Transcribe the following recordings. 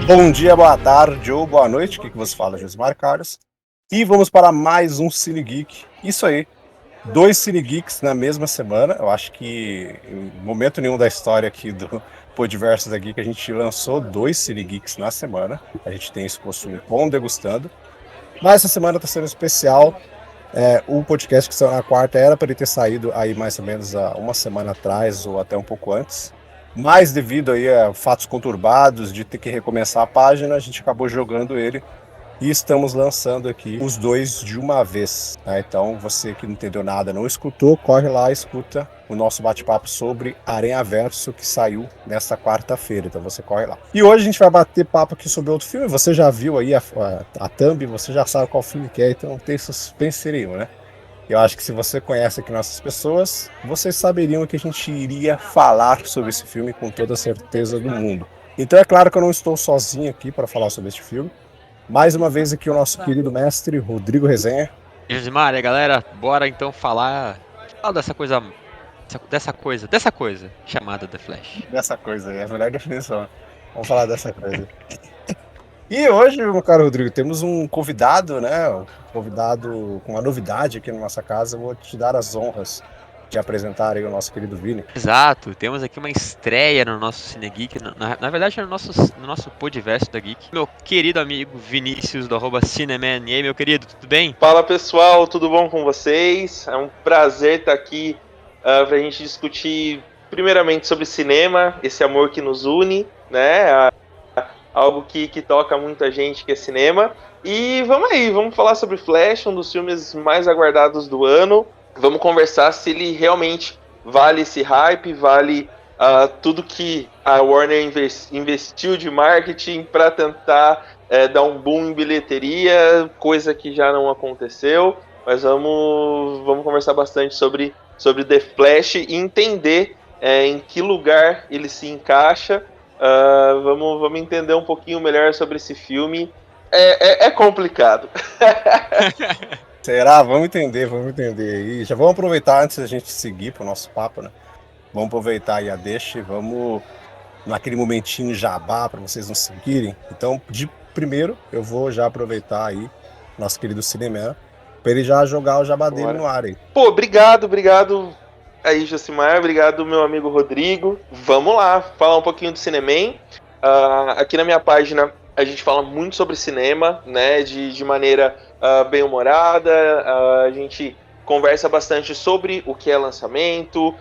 Bom dia, boa tarde ou boa noite, o que você fala, Josimar Carlos? E vamos para mais um Cine Geek. Isso aí, 2 Cine Geeks na mesma semana. Eu acho que em momento nenhum da história aqui do Podverso da Geek a gente lançou 2 Cine Geeks na semana. A gente tem esse costume com Degustando. Mas essa semana está sendo especial. O podcast que saiu na quarta era para ele ter saído aí mais ou menos há uma semana atrás ou até um pouco antes. Mas devido aí a fatos conturbados de ter que recomeçar a página, a gente acabou jogando ele e estamos lançando aqui os 2 de uma vez, né? Então você que não entendeu nada, não escutou, corre lá e escuta o nosso bate-papo sobre Aranhaverso que saiu nesta quarta-feira, então você corre lá. E hoje a gente vai bater papo aqui sobre outro filme, você já viu aí a thumb, você já sabe qual filme que é, então não tem suspense nenhum, né? Eu acho que se você conhece aqui nossas pessoas, vocês saberiam que a gente iria falar sobre esse filme com toda a certeza do mundo. Então é claro que eu não estou sozinho aqui para falar sobre este filme. Mais uma vez aqui o nosso querido mestre Rodrigo Resenha. Josimar, galera, bora então falar dessa coisa chamada The Flash. Dessa coisa aí, é a melhor definição. Vamos falar dessa coisa. E hoje, meu caro Rodrigo, temos um convidado, né? Um convidado com uma novidade aqui na nossa casa. Eu vou te dar as honras de apresentar aí o nosso querido Vini. Exato, temos aqui uma estreia no nosso Cine Geek, na verdade no nosso Podverso da Geek. Meu querido amigo Vinícius do @Cineman. E aí, meu querido, tudo bem? Fala pessoal, tudo bom com vocês? É um prazer estar aqui para a gente discutir primeiramente sobre cinema, esse amor que nos une, né? Algo que toca muita gente, que é cinema. E vamos aí, vamos falar sobre Flash, um dos filmes mais aguardados do ano. Vamos conversar se ele realmente vale esse hype, vale tudo que a Warner investiu de marketing para tentar dar um boom em bilheteria, coisa que já não aconteceu. Mas vamos conversar bastante sobre The Flash e entender em que lugar ele se encaixa. Vamos entender um pouquinho melhor sobre esse filme. É complicado. Será? Vamos entender. E já vamos aproveitar antes da gente seguir para o nosso papo, né? Vamos aproveitar aí a deixa e vamos naquele momentinho jabá para vocês nos seguirem. Então, de primeiro, eu vou já aproveitar aí nosso querido Cineman para ele já jogar o jabá dele no ar aí. Pô, obrigado aí, Josimar, obrigado meu amigo Rodrigo. Vamos lá, falar um pouquinho do Cineman. Aqui na minha página a gente fala muito sobre cinema, né, de maneira bem humorada. A gente conversa bastante sobre o que é lançamento,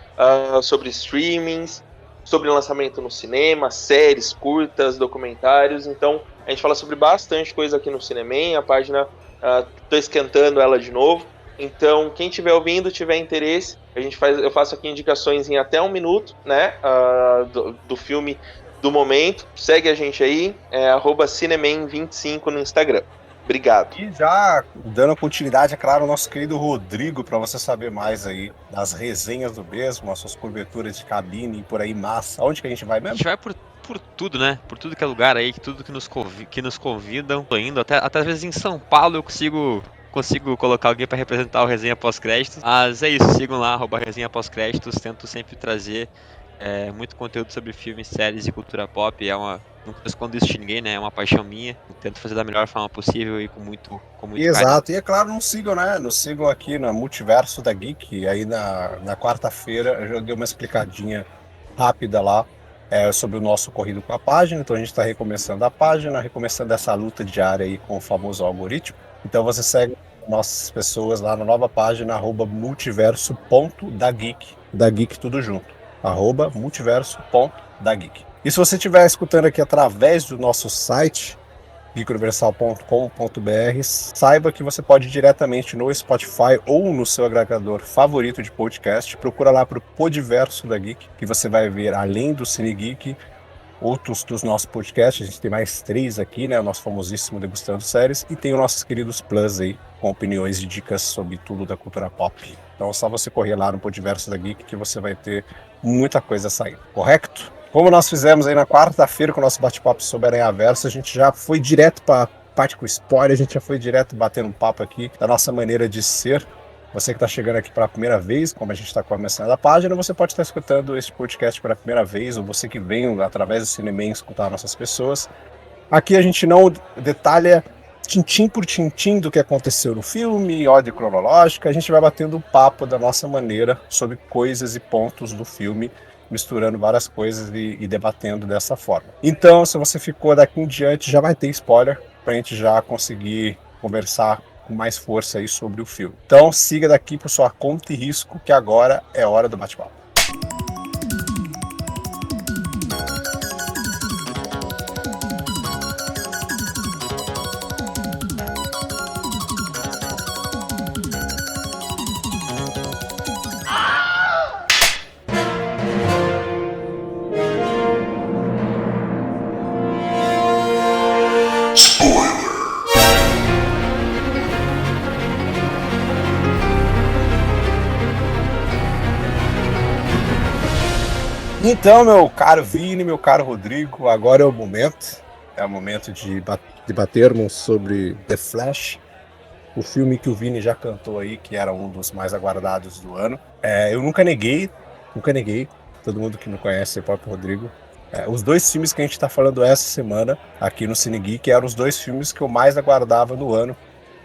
sobre streamings, sobre lançamento no cinema, séries curtas, documentários. Então a gente fala sobre bastante coisa aqui no Cineman. A página, tô esquentando ela de novo. Então, quem estiver ouvindo, tiver interesse, eu faço aqui indicações em até 1 minuto, né, do filme do momento. Segue a gente aí, @Cineman25 no Instagram. Obrigado. E já dando continuidade, é claro, ao nosso querido Rodrigo, para você saber mais aí das resenhas do mesmo, as suas coberturas de cabine e por aí massa. Onde que a gente vai mesmo? A gente vai por tudo, né? Por tudo que é lugar aí, tudo que nos convidam. Tô indo, até às vezes em São Paulo eu consigo colocar alguém para representar o Resenha Pós-Créditos. Mas é isso, sigam lá, @Resenha Pós-Créditos. Tento sempre trazer muito conteúdo sobre filmes, séries e cultura pop. Nunca escondo isso de ninguém, né? É uma paixão minha. Eu tento fazer da melhor forma possível e com muito Exato, carinho. e é claro, nos sigam, né? Nos sigam aqui no Multiverso da Geek. Aí na quarta-feira eu já dei uma explicadinha rápida lá sobre o nosso ocorrido com a página. Então a gente está recomeçando a página, recomeçando essa luta diária aí com o famoso algoritmo. Então você segue nossas pessoas lá na nova página, @multiverso.dageek, da Geek tudo junto, @multiverso.dageek. E se você estiver escutando aqui através do nosso site, geekuniversal.com.br, saiba que você pode ir diretamente no Spotify ou no seu agregador favorito de podcast. Procura lá para o Podverso da Geek, que você vai ver, além do Cine Geek, outros dos nossos podcasts. A gente tem mais 3 aqui, né? O nosso famosíssimo Degustando Séries, e tem os nossos queridos Plus aí, com opiniões e dicas sobre tudo da cultura pop. Então é só você correr lá no Podverso da Geek que você vai ter muita coisa saindo, correto? Como nós fizemos aí na quarta-feira com o nosso bate-papo sobre Aranhaverso, a gente já foi direto para parte com spoiler, a gente já foi direto batendo um papo aqui da nossa maneira de ser. Você que está chegando aqui pela primeira vez, como a gente está começando a página, você pode estar escutando esse podcast pela primeira vez, ou você que vem através do Cineman escutar nossas pessoas. Aqui a gente não detalha tintim por tintim do que aconteceu no filme, ordem cronológica, a gente vai batendo papo da nossa maneira sobre coisas e pontos do filme, misturando várias coisas e debatendo dessa forma. Então, se você ficou daqui em diante, já vai ter spoiler, pra gente já conseguir conversar com mais força aí sobre o filme. Então, siga daqui por sua conta e risco, que agora é hora do bate-papo. Então, meu caro Vini, meu caro Rodrigo, agora é o momento. É o momento de debatermos sobre The Flash, o filme que o Vini já cantou aí, que era um dos mais aguardados do ano. Eu nunca neguei, todo mundo que me conhece, o próprio Rodrigo. Os dois filmes que a gente está falando essa semana aqui no Cine Geek eram os dois filmes que eu mais aguardava no ano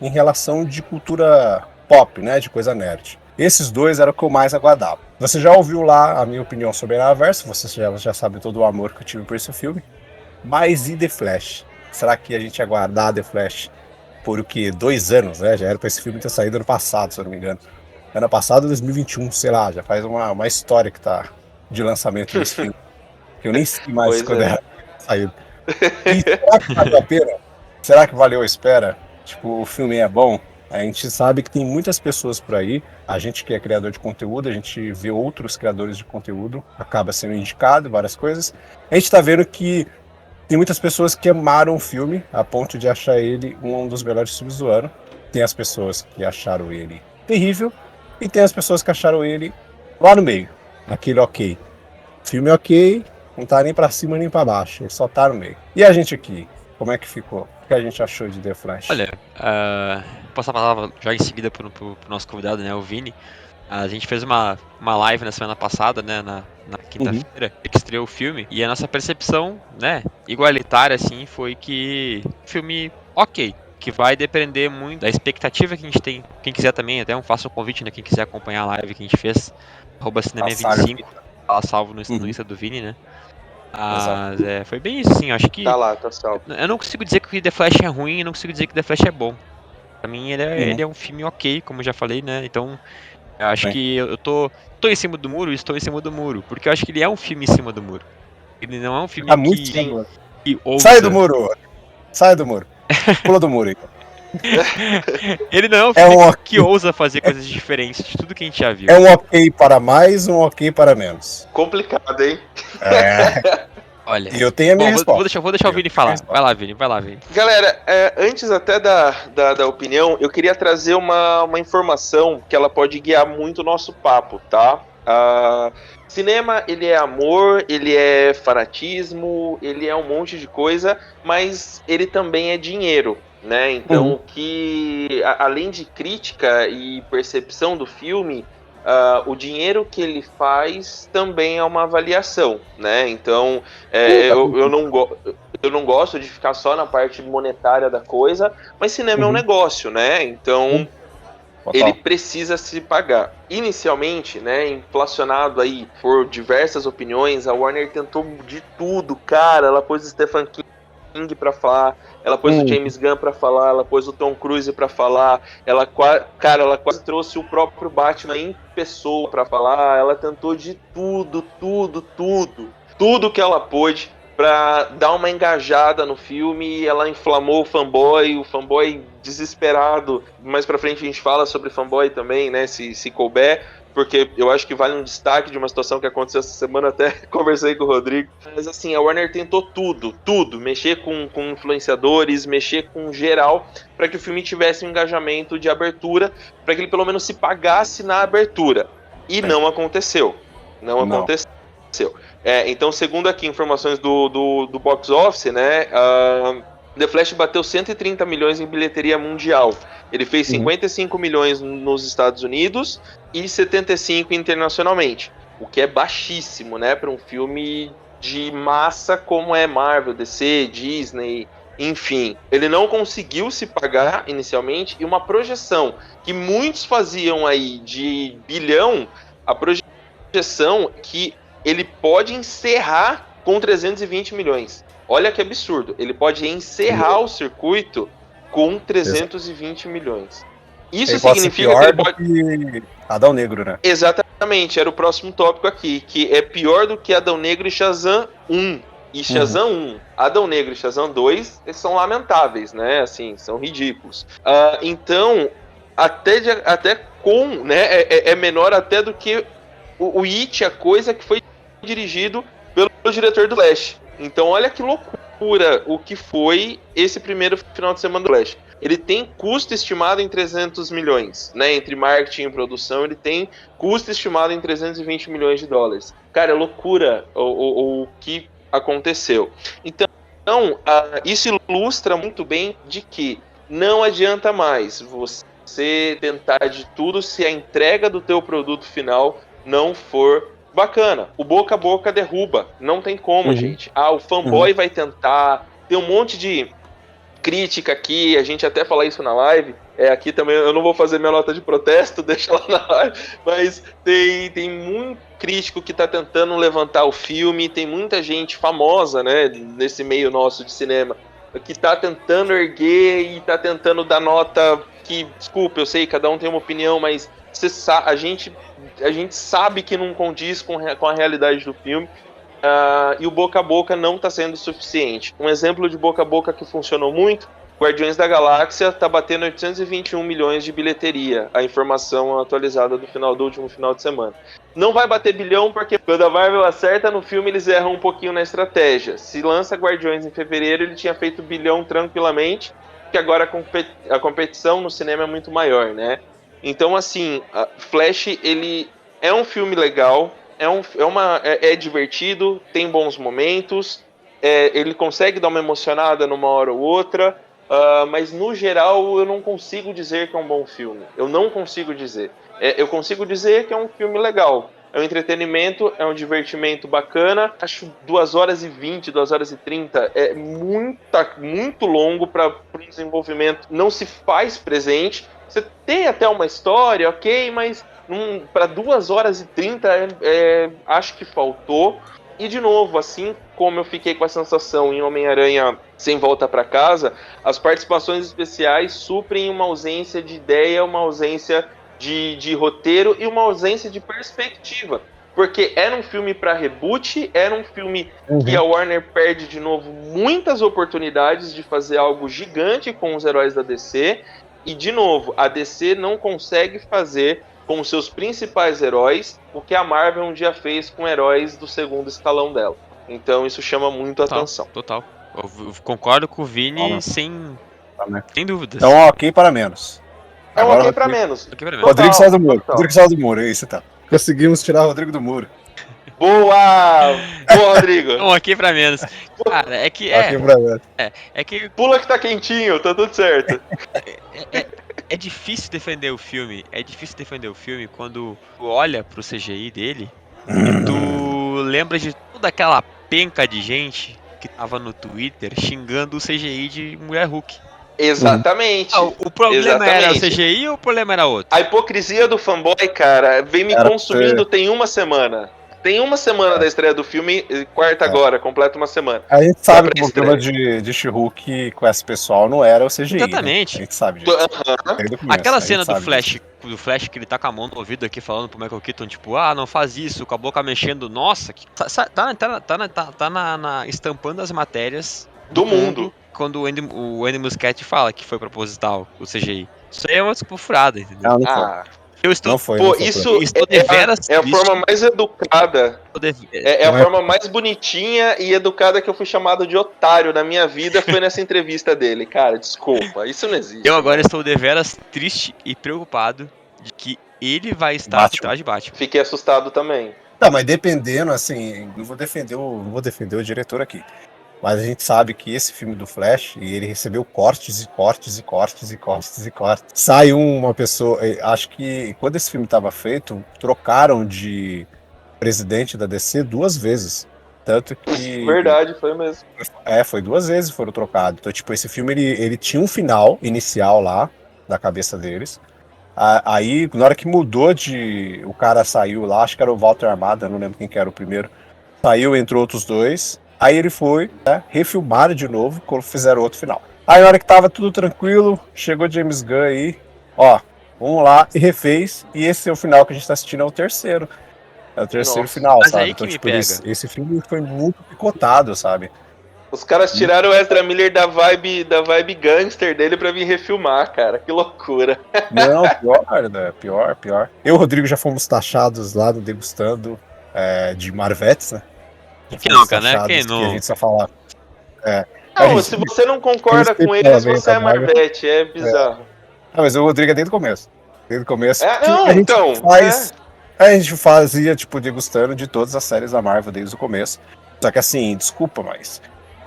em relação de cultura pop, né, de coisa nerd. Esses dois eram o que eu mais aguardava. Você já ouviu lá a minha opinião sobre a Aranhaverso, você já sabe todo o amor que eu tive por esse filme. Mas e The Flash? Será que a gente ia aguardar The Flash por o que? 2 anos, né? Já era para esse filme ter saído ano passado, se eu não me engano. Ano passado, 2021, sei lá, já faz uma história que tá de lançamento desse filme. Que eu nem sei mais Pois quando é. era saído. E será que valeu a pena? Será que valeu a espera? Tipo, o filme é bom? A gente sabe que tem muitas pessoas por aí, a gente que é criador de conteúdo, a gente vê outros criadores de conteúdo, acaba sendo indicado, várias coisas. A gente tá vendo que tem muitas pessoas que amaram o filme, a ponto de achar ele um dos melhores filmes do ano. Tem as pessoas que acharam ele terrível, e tem as pessoas que acharam ele lá no meio, aquele ok. Filme ok, não tá nem pra cima nem pra baixo, ele só tá no meio. E a gente aqui, como é que ficou? O que a gente achou de The Flash? Olha, passar a palavra já em seguida pro nosso convidado, né, o Vini. A gente fez uma live na semana passada, né, na quinta-feira, que estreou o filme, e a nossa percepção, né, igualitária, assim, foi que filme ok, que vai depender muito da expectativa que a gente tem. Quem quiser também, até faço um convite, né, quem quiser acompanhar a live que a gente fez, @cinema25, tá salvo no Insta do Vini, né. Mas foi bem isso, assim, acho que Tá lá, tá salvo. eu não consigo dizer que The Flash é ruim e não consigo dizer que The Flash é bom. Pra mim ele é um filme ok, como eu já falei, né? Então eu acho que eu tô em cima do muro e estou em cima do muro. Porque eu acho que ele é um filme em cima do muro. Ele não é um filme que ouça. Sai do muro! Sai do muro! Pula do muro aí. Ele não é um filme que ousa fazer coisas diferentes de tudo que a gente já viu. É um ok para mais, um ok para menos. Complicado, hein? Olha, e eu tenho a minha resposta. Vou deixar o Vini falar. Vai lá, Vini. Galera, antes até da opinião, eu queria trazer uma informação que ela pode guiar muito o nosso papo, tá? Cinema, ele é amor, ele é fanatismo, ele é um monte de coisa, mas ele também é dinheiro, né? Então, que além de crítica e percepção do filme, o dinheiro que ele faz também é uma avaliação, né? Então, eu não gosto de ficar só na parte monetária da coisa, mas cinema é um negócio, né? Então, ele precisa se pagar. Inicialmente, né, inflacionado aí por diversas opiniões, a Warner tentou de tudo, cara. Ela pôs o Stephen King pra falar, ela pôs o James Gunn pra falar, ela pôs o Tom Cruise pra falar, ela quase trouxe o próprio Batman em pessoa pra falar, ela tentou de tudo que ela pôde pra dar uma engajada no filme. Ela inflamou o fanboy desesperado. Mais pra frente a gente fala sobre fanboy também, né, se couber, porque eu acho que vale um destaque de uma situação que aconteceu essa semana, até conversei com o Rodrigo. Mas assim, a Warner tentou tudo, mexer com influenciadores, mexer com geral, para que o filme tivesse um engajamento de abertura, para que ele pelo menos se pagasse na abertura. E não aconteceu. Não aconteceu. Então, segundo aqui informações do Box Office, né, The Flash bateu 130 milhões em bilheteria mundial. Ele fez 55 milhões nos Estados Unidos e 75 internacionalmente, o que é baixíssimo, né, para um filme de massa como é Marvel, DC, Disney, Enfim, ele não conseguiu se pagar inicialmente, e uma projeção que muitos faziam aí de bilhão, a projeção que ele pode encerrar com 320 milhões. Olha que absurdo, ele pode encerrar o circuito com 320 milhões. Isso Ele pode ser significa que pior ele do pode... que Adão Negro, né? Exatamente, era o próximo tópico aqui, que é pior do que Adão Negro e Shazam 1. E Shazam 1, Adão Negro e Shazam 2, eles são lamentáveis, né? Assim, são ridículos. Então, até com, né? É menor até do que o It, a coisa que foi dirigido pelo diretor do Flash. Então, olha que loucura o que foi esse primeiro final de semana do Flash. Ele tem custo estimado em 300 milhões, né? Entre marketing e produção, ele tem custo estimado em 320 milhões de dólares. Cara, é loucura o que aconteceu. Então, isso ilustra muito bem de que não adianta mais você tentar de tudo se a entrega do teu produto final não for bacana. O boca a boca derruba. Não tem como, gente. O fanboy vai tentar. Tem um monte de crítica aqui, a gente até fala isso na live, aqui também eu não vou fazer minha nota de protesto, deixa lá na live, mas tem muito crítico que tá tentando levantar o filme, tem muita gente famosa, né, nesse meio nosso de cinema, que tá tentando erguer e tá tentando dar nota que, desculpa, eu sei, cada um tem uma opinião, mas a gente sabe que não condiz com a realidade do filme. E o boca a boca não está sendo suficiente. Um exemplo de boca a boca que funcionou muito, Guardiões da Galáxia está batendo 821 milhões de bilheteria, a informação atualizada do último final de semana. Não vai bater bilhão porque quando a Marvel acerta no filme eles erram um pouquinho na estratégia. Se lança Guardiões em fevereiro, ele tinha feito bilhão tranquilamente, que agora a competição no cinema é muito maior, né? Então, assim, Flash, ele é um filme legal, é divertido, tem bons momentos, ele consegue dar uma emocionada numa hora ou outra, mas no geral eu não consigo dizer que é um bom filme. Eu não consigo dizer. Eu consigo dizer que é um filme legal. É um entretenimento, é um divertimento bacana. Acho 2h20, 2h30 é muito longo para o desenvolvimento. Não se faz presente. Você tem até uma história, ok, mas para 2h30 acho que faltou. E de novo, assim como eu fiquei com a sensação em Homem-Aranha Sem Volta para Casa, as participações especiais suprem uma ausência de ideia, uma ausência de roteiro e uma ausência de perspectiva. Porque era um filme para reboot, era um filme que a Warner perde de novo muitas oportunidades de fazer algo gigante com os heróis da DC. E, de novo, a DC não consegue fazer com os seus principais heróis o que a Marvel um dia fez com heróis do segundo escalão dela. Então isso chama muito a atenção. Total. Eu concordo com o Vini sem dúvidas. Então, ok para menos. É um ok para menos. Rodrigo sai do muro. Rodrigo sai do muro, é isso, tá. Conseguimos tirar o Rodrigo do muro. Boa! Boa, Rodrigo! Um ok pra menos. Cara, é que que pula que tá quentinho, tá tudo certo. É difícil defender o filme. É difícil defender o filme quando tu olha pro CGI dele e tu lembra de toda aquela penca de gente que tava no Twitter xingando o CGI de Mulher Hulk. Exatamente. O problema era o CGI ou o problema era outro? A hipocrisia do fanboy, cara, vem me consumindo tem uma semana. Tem uma semana da estreia do filme, quarta agora, completa uma semana. A gente sabe que o problema de She-Hulk com esse pessoal não era o CGI. Exatamente. Né? A gente sabe disso. Aquela cena do Flash que ele tá com a mão no ouvido aqui falando pro Michael Keaton, tipo, não faz isso, com a boca mexendo. Nossa, que tá estampando as matérias do mundo. Quando o Andy Muschietti fala que foi proposital, o CGI. Isso aí é uma desculpa furada, entendeu? Eu estou, estou deveras é a forma mais educada. É a forma mais bonitinha e educada que eu fui chamado de otário na minha vida. Foi nessa entrevista dele. Cara, desculpa, isso não existe. Eu agora estou deveras triste e preocupado de que ele vai estar por trás de Batman. Fiquei assustado também. Tá, mas dependendo, assim, não vou defender o diretor aqui. Mas a gente sabe que esse filme do Flash, ele recebeu cortes. Sai uma pessoa... Acho que quando esse filme estava feito, trocaram de presidente da DC 2 vezes. Tanto que... Verdade, foi mesmo. Foi 2 vezes foram trocados. Então, tipo, esse filme, ele tinha um final inicial lá, na cabeça deles. Aí, na hora que mudou o cara saiu lá, acho que era o Walter Amada, não lembro quem que era o primeiro. Saiu, entrou outros 2. Aí ele foi, né, refilmaram de novo, quando fizeram outro final. Aí na hora que tava tudo tranquilo, chegou James Gunn aí, ó, vamos lá, e refez. E esse é o final que a gente tá assistindo, é o terceiro. É o terceiro Nossa. final, Mas sabe? aí Então, que me tipo, pega. esse filme foi muito picotado, sabe? Os caras tiraram o Ezra Miller da vibe gangster dele pra vir refilmar, cara. Que loucura. Não, pior, né? Pior. Eu e o Rodrigo já fomos taxados lá no Degustando de Marvetes, né? Já Quem fomos nunca, né? taxados Quem que a nunca? gente só falava. Não, se você não concorda com eles, você é Marvete. É bizarro. Mas o Rodrigo é desde o começo. Desde o começo. É, que não, a gente então. faz. A gente fazia, tipo, degustando de todas as séries da Marvel desde o começo. Só que assim, desculpa, mas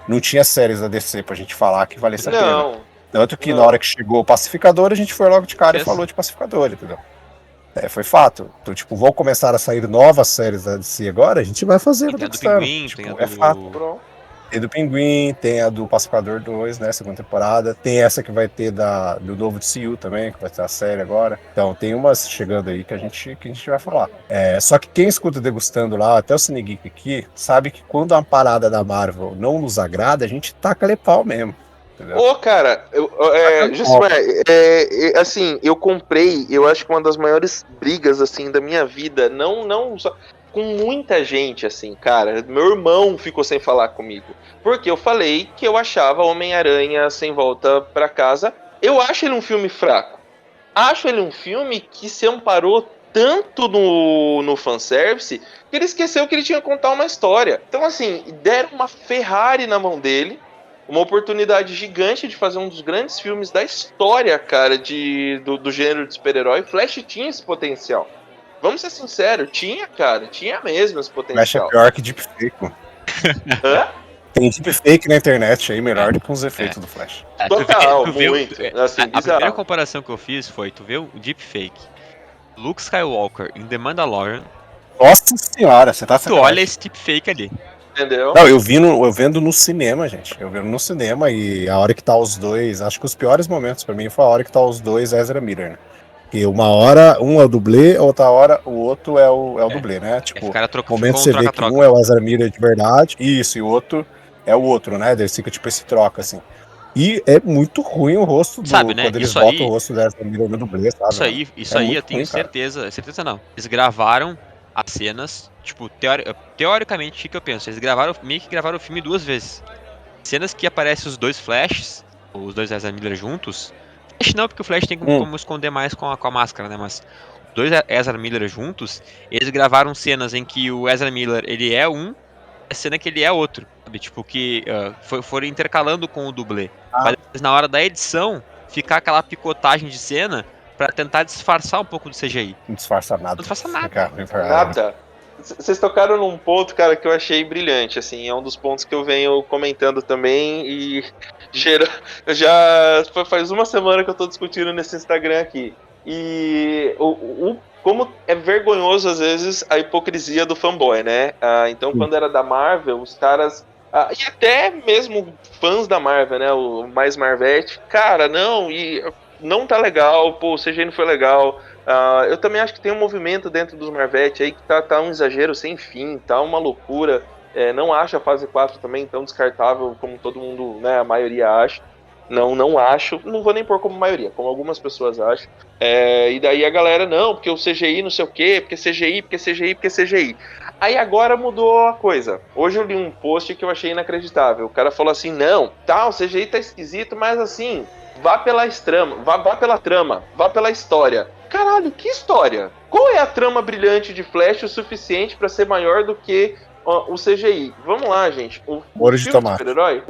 não tinha séries da DC pra gente falar que valesse a pena. Não. Tanto que Não. na hora que chegou o Pacificador, a gente foi logo de cara e Yes. falou de Pacificador, entendeu? Foi fato. Então, tipo, vão começar a sair novas séries da DC agora, a gente vai fazer no Tem a do Degustando. Pinguim, Tipo, tem a é fato. do... Pronto. Tem do Pinguim, tem a do Pacificador 2, né? Segunda temporada. Tem essa que vai ter do novo DCU também, que vai ter a série agora. Então tem umas chegando aí que a gente vai falar. Só que quem escuta Degustando lá, até o Cine Geek aqui, sabe que quando uma parada da Marvel não nos agrada, a gente taca-lhe pau mesmo. Entendeu? Ô, cara, Josimar, assim, eu comprei, eu acho que uma das maiores brigas, assim, da minha vida, não só com muita gente, assim, cara, meu irmão ficou sem falar comigo, porque eu falei que eu achava Homem-Aranha Sem Volta Pra Casa, eu acho ele um filme fraco, acho ele um filme que se amparou tanto no fanservice, que ele esqueceu que ele tinha que contar uma história. Então, assim, deram uma Ferrari na mão dele, uma oportunidade gigante de fazer um dos grandes filmes da história, cara, do gênero de super-herói. Flash tinha esse potencial. Vamos ser sinceros, tinha mesmo esse Flash é potencial. pior que deepfake, mano. Hã? Tem deepfake na internet aí, melhor do que os efeitos do Flash. Total, muito. Assim, a bizarro. primeira comparação que eu fiz foi, tu vê o deepfake, Luke Skywalker em The Mandalorian, Nossa senhora, você tá tu sacanagem. olha esse deepfake ali. Entendeu? Não, eu vendo no cinema, gente. Eu vendo no cinema e a hora que tá os dois. Acho que os piores momentos pra mim foi a hora que tá os dois Ezra Miller, né? Que uma hora um é o dublê, outra hora o outro é o dublê, né? Tipo, Cara, momento ficou você vê que um é o Ezra Miller de verdade, isso, e o outro é o outro, né? Daí fica tipo esse troca, assim. E é muito ruim o rosto do. Sabe, né? Quando eles Isso botam aí- o rosto do Ezra Miller no dublê, sabe? Isso É aí muito eu tenho ruim, cara. certeza não. Eles gravaram as cenas, tipo, teoricamente, o que eu penso? Eles meio que gravaram o filme 2 vezes. Cenas que aparecem os dois Flashes, os dois Ezra Miller juntos. Flash não, porque o Flash tem como esconder mais com a máscara, né? Mas os dois Ezra Miller juntos, eles gravaram cenas em que o Ezra Miller, ele é um, a cena que ele é outro, sabe? Tipo, que foram intercalando com o dublê. Mas na hora da edição, ficar aquela picotagem de cena pra tentar disfarçar um pouco do CGI. Não disfarça nada. Não disfarça nada. Nada. Vocês tocaram num ponto, cara, que eu achei brilhante, assim, é um dos pontos que eu venho comentando também e faz uma semana que eu tô discutindo nesse Instagram aqui. E como é vergonhoso às vezes a hipocrisia do fanboy, né? Então quando era da Marvel, os caras e até mesmo fãs da Marvel, né? O mais Marvete, cara, não tá legal, pô, o CGI não foi legal. Eu também acho que tem um movimento dentro dos Marvete aí que tá um exagero sem fim, tá uma loucura. Não acho a fase 4 também tão descartável como todo mundo, né, a maioria acha. Não acho, não vou nem pôr como maioria, como algumas pessoas acham. E daí a galera, não, porque o CGI não sei o quê, porque CGI. Aí agora mudou a coisa. Hoje eu li um post que eu achei inacreditável. O cara falou assim, não, tá, o CGI tá esquisito, mas assim, vá pela trama, vá pela história. Caralho, que história? Qual é a trama brilhante de Flash o suficiente pra ser maior do que o CGI? Vamos lá, gente. O Molho de filme tomate. super-herói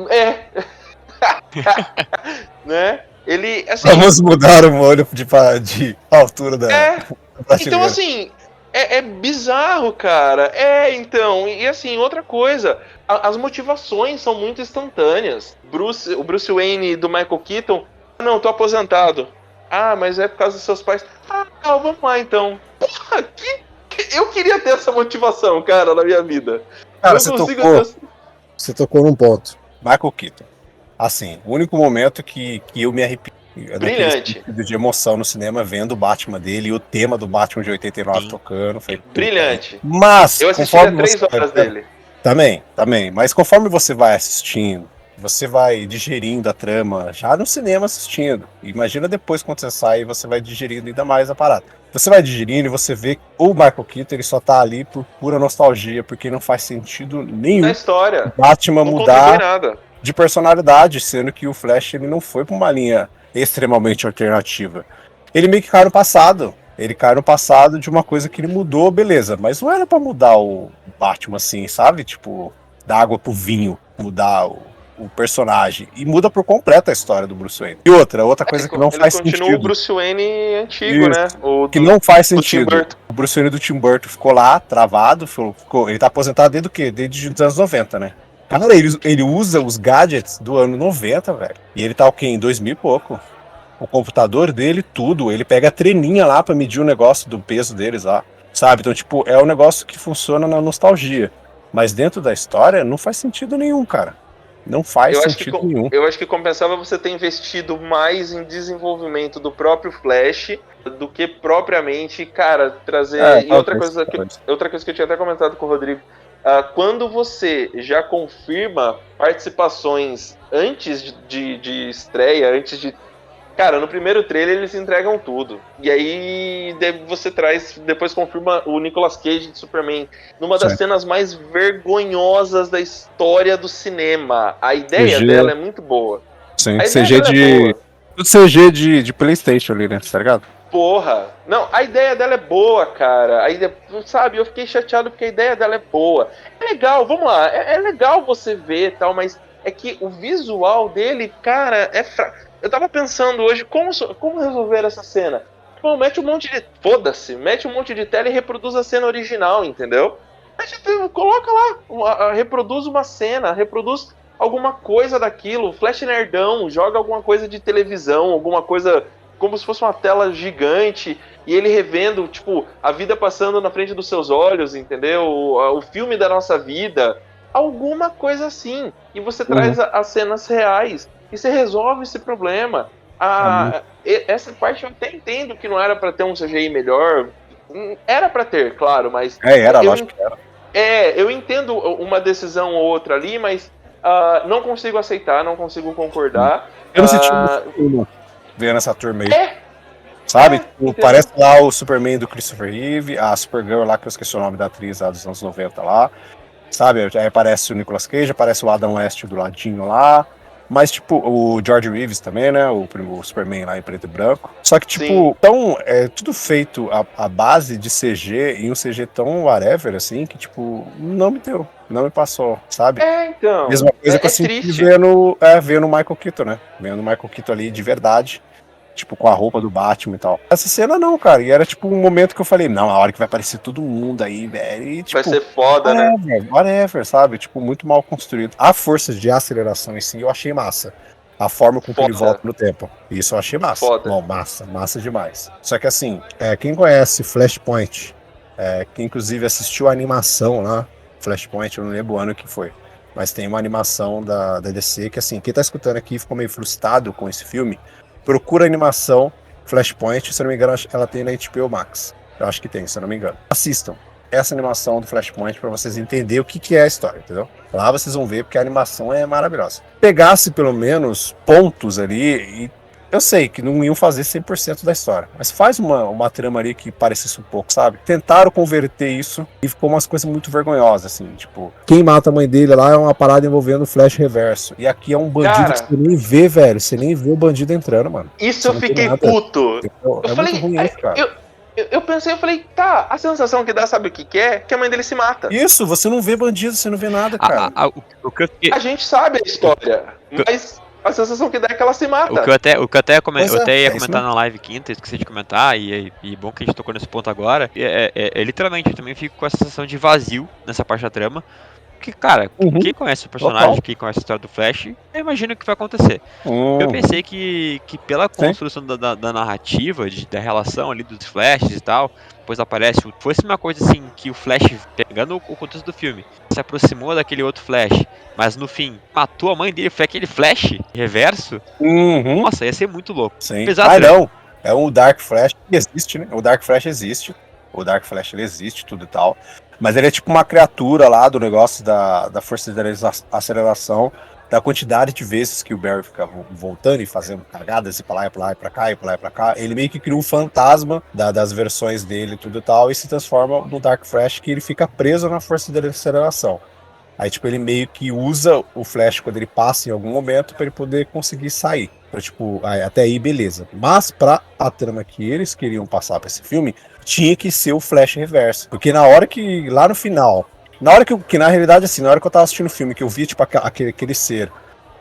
né? Ele, assim, Vamos mudar o molho de altura da prateleira. então, assim, é bizarro, cara. Então, e assim, outra coisa, as motivações são muito instantâneas. O Bruce Wayne do Michael Keaton, não, tô aposentado. Mas é por causa dos seus pais. Vamos lá então. Porra, eu queria ter essa motivação, cara, na minha vida. Cara, Não consigo ter... Você tocou num ponto. Michael Keaton. Assim, o único momento que eu me arrepio Brilhante. de emoção no cinema vendo o Batman dele e o tema do Batman de 89 Sim. tocando. Foi Brilhante. Mas, Eu assisti a 3 horas dele. Também. Mas conforme você vai assistindo, você vai digerindo a trama, já no cinema assistindo. Imagina depois quando você sai, você vai digerindo ainda mais a parada. Você vai digerindo e você vê que o Michael Keaton ele só tá ali por pura nostalgia, porque não faz sentido nenhum Na história. o Batman Não mudar contribui nada. de personalidade, sendo que o Flash ele não foi pra uma linha extremamente alternativa. Ele meio que cai no passado. Ele cai no passado de uma coisa que ele mudou, beleza. Mas não era pra mudar o Batman assim, sabe? Tipo, da água pro vinho, mudar o personagem. E muda por completo a história do Bruce Wayne. E outra coisa que não faz Ele continua sentido. o Bruce Wayne antigo, Isso. né? O Que não faz do Tim sentido. Burton. O Bruce Wayne do Tim Burton ficou lá, travado. Ele tá aposentado desde o quê? Desde os anos 90, né? Cara, ele usa os gadgets do ano 90, velho. E ele tá o quê? Em 2000 e pouco. O computador dele, tudo. Ele pega a treninha lá pra medir o negócio do peso deles lá. Sabe? Então, tipo, é um negócio que funciona na nostalgia. Mas dentro da história, não faz sentido nenhum, cara. Não faz sentido nenhum. Eu acho que compensava você ter investido mais em desenvolvimento do próprio Flash do que propriamente, cara, trazer. E outra coisa que eu tinha até comentado com o Rodrigo. Quando você já confirma participações antes de estreia, antes de. Cara, no primeiro trailer eles entregam tudo. E aí você traz, depois confirma o Nicolas Cage de Superman numa das cenas mais vergonhosas da história do cinema. A ideia dela é muito boa. Sim, CG de PlayStation ali, né? Tá ligado? Porra. Não, a ideia dela é boa, cara. Sabe, eu fiquei chateado porque a ideia dela é boa. É legal, vamos lá. É legal você ver e tal, mas é que o visual dele, cara, é fraco. Eu tava pensando hoje, como resolver essa cena? Pô, mete um monte de... Foda-se, mete um monte de tela e reproduz a cena original, entendeu? Coloca lá, reproduz uma cena, reproduz alguma coisa daquilo, Flash nerdão, joga alguma coisa de televisão, alguma coisa como se fosse uma tela gigante, e ele revendo, tipo, a vida passando na frente dos seus olhos, entendeu? O filme da nossa vida, alguma coisa assim. E você traz as cenas reais. E você resolve esse problema. Essa parte eu até entendo que não era pra ter um CGI melhor. Era pra ter, claro, mas... lógico que era. Eu entendo uma decisão ou outra ali, mas não consigo aceitar, não consigo concordar. Eu não senti vendo essa turma aí. Sabe? Parece lá o Superman do Christopher Reeve, a Supergirl lá, que eu esqueci o nome da atriz lá dos anos 90 lá. Sabe? Aí aparece o Nicolas Cage, aparece o Adam West do ladinho lá. Mas, tipo, o George Reeves também, né? O Superman lá em preto e branco. Só que, tipo, então, é tudo feito a base de CG e um CG tão whatever, assim, que, tipo, não me deu. Não me passou, sabe? Então. Mesma coisa que eu senti vendo o Michael Keaton, né? Vendo o Michael Keaton ali de verdade. Tipo, com a roupa do Batman e tal. Essa cena não, cara. E era tipo um momento que eu falei, não, a hora que vai aparecer todo mundo aí, velho. E, tipo, vai ser foda, né? Whatever, sabe? Tipo, muito mal construído. A força de aceleração em si eu achei massa. A forma com que ele volta no tempo. Isso eu achei massa. Foda. Bom, massa demais. Só que assim, quem conhece Flashpoint, que inclusive assistiu a animação lá, Flashpoint, eu não lembro o ano que foi. Mas tem uma animação da DC que, assim, quem tá escutando aqui ficou meio frustrado com esse filme. Procura a animação Flashpoint, se eu não me engano, ela tem na HBO Max. Eu acho que tem, se eu não me engano. Assistam essa animação do Flashpoint pra vocês entenderem o que é a história, entendeu? Lá vocês vão ver porque a animação é maravilhosa. Pegasse pelo menos pontos ali, e eu sei que não iam fazer 100% da história, mas faz uma trama ali que parecesse um pouco, sabe? Tentaram converter isso e ficou umas coisas muito vergonhosas, assim, tipo, quem mata a mãe dele lá é uma parada envolvendo o Flash reverso. E aqui é um bandido que você nem vê, velho. Você nem vê o bandido entrando, mano. Isso eu fiquei puto. Eu falei, muito ruim isso, cara. Eu pensei, tá, a sensação que dá, sabe o que é? Que a mãe dele se mata. Isso, você não vê bandido, você não vê nada, cara. A gente sabe a história, mas a sensação que dá é que ela se mata. O que eu até ia comentar na live quinta, esqueci de comentar, e bom que a gente tocou nesse ponto agora, literalmente, eu também fico com a sensação de vazio nessa parte da trama. Porque, cara, quem conhece o personagem, quem conhece a história do Flash, eu imagino o que vai acontecer. Eu pensei que pela construção da narrativa, da relação ali dos Flashes e tal, depois aparece, fosse uma coisa assim, que o Flash, pegando o contexto do filme, se aproximou daquele outro Flash, mas no fim, matou a mãe dele, foi aquele Flash reverso, Uhum. nossa, ia ser muito louco. Sim. Apesar Mas de- não, é um Dark Flash que existe, né? O Dark Flash existe. O Dark Flash ele existe, tudo e tal. Mas ele é tipo uma criatura lá do negócio da força de aceleração, da quantidade de vezes que o Barry fica voltando e fazendo cagadas, e pra lá, e pra lá, e pra cá, e pra lá, e pra cá. Ele meio que cria um fantasma das versões dele e tudo e tal, e se transforma no Dark Flash, que ele fica preso na força de aceleração. Aí, tipo, ele meio que usa o Flash quando ele passa em algum momento pra ele poder conseguir sair. Pra, tipo, até aí, beleza. Mas pra a trama que eles queriam passar pra esse filme, tinha que ser o Flash reverso. Porque na hora que, lá no final, na hora que na realidade, assim, na hora que eu tava assistindo o filme, que eu vi, tipo, aquele ser